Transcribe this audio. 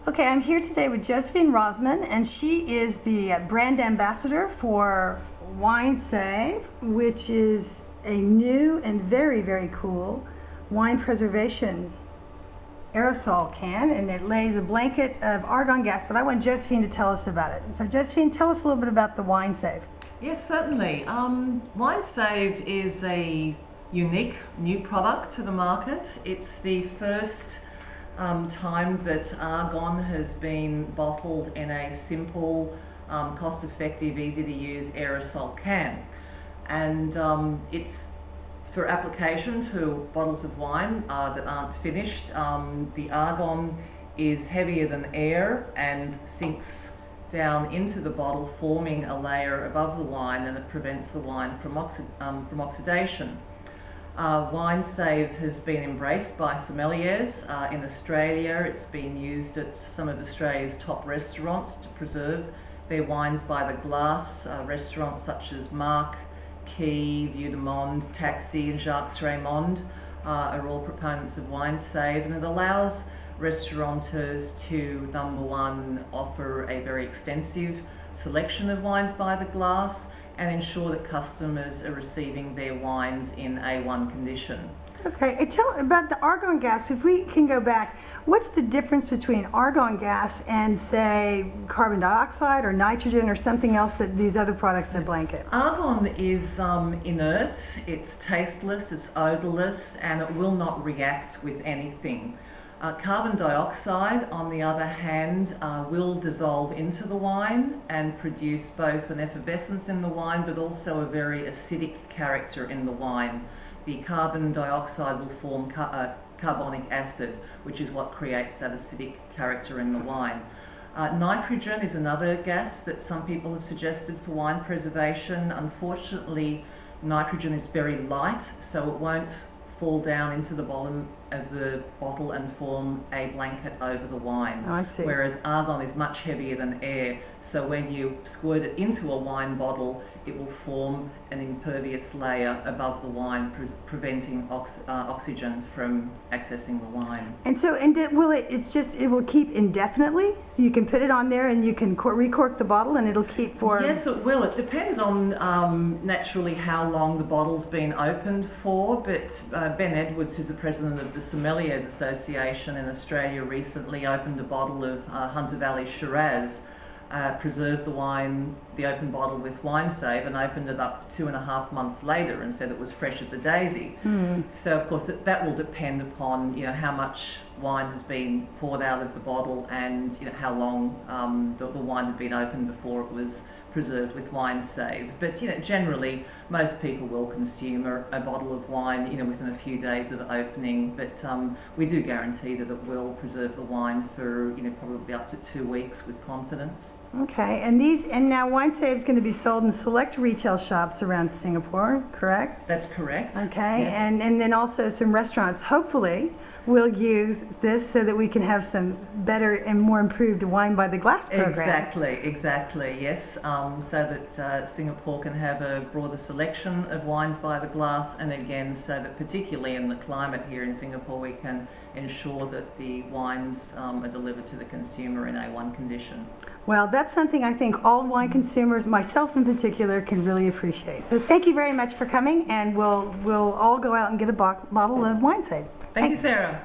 Okay, I'm here today with Josephine Rozman, and she is the brand ambassador for WineSave, which is a new and very, very cool wine preservation aerosol can, and it lays a blanket of argon gas, but I want Josephine to tell us about it. So Josephine, tell us a little bit about the WineSave. Yes, certainly. WineSave is a unique new product to the market. It's the first time that argon has been bottled in a simple, cost-effective, easy-to-use aerosol can. And it's for application to bottles of wine that aren't finished. The argon is heavier than air and sinks down into the bottle, forming a layer above the wine, and it prevents the wine from oxidation. WineSave has been embraced by sommeliers in Australia. It's been used at some of Australia's top restaurants to preserve their wines by the glass. Restaurants such as Marc, Key, Vue de Monde, Taxi and Jacques Raymond are all proponents of WineSave, and it allows restaurateurs to, number one, offer a very extensive selection of wines by the glass and ensure that customers are receiving their wines in A1 condition. Okay, tell about the argon gas. If we can go back, what's the difference between argon gas and, say, carbon dioxide or nitrogen or something else that these other products that blanket? Argon is inert, it's tasteless, it's odourless, and it will not react with anything. Carbon dioxide, on the other hand, will dissolve into the wine and produce both an effervescence in the wine but also a very acidic character in the wine. The carbon dioxide will form carbonic acid, which is what creates that acidic character in the wine. Nitrogen is another gas that some people have suggested for wine preservation. Unfortunately, nitrogen is very light, so it won't fall down into the bottom of the bottle and form a blanket over the wine. Oh, I see. Whereas argon is much heavier than air, so when you squirt it into a wine bottle, it will form an impervious layer above the wine, preventing oxygen from accessing the wine. And so, it will keep indefinitely? So you can put it on there and you can recork the bottle and it'll keep for... Yes, it will. It depends on naturally how long the bottle's been opened for, but Ben Edwards, who's the president of the Sommeliers Association in Australia, recently opened a bottle of Hunter Valley Shiraz, preserved the open bottle with WineSave, and opened it up 2.5 months later and said it was fresh as a daisy. So of course that will depend upon how much wine has been poured out of the bottle and how long the wine had been opened before it was preserved with WineSave. But probably most people will consume a bottle of wine within a few days of opening, but we do guarantee that it will preserve the wine for probably up to 2 weeks with confidence. Okay, and now WineSave is going to be sold in select retail shops around Singapore, correct? That's correct. Okay, yes. and then also some restaurants hopefully will use this so that we can have some better and more improved wine by the glass program. Exactly, yes. So that Singapore can have a broader selection of wines by the glass, and again, so that particularly in the climate here in Singapore, we can ensure that the wines are delivered to the consumer in A1 condition. Well, that's something I think all wine consumers, myself in particular, can really appreciate. So thank you very much for coming, and we'll all go out and get a bottle of WineSave. Thank you, Sarah.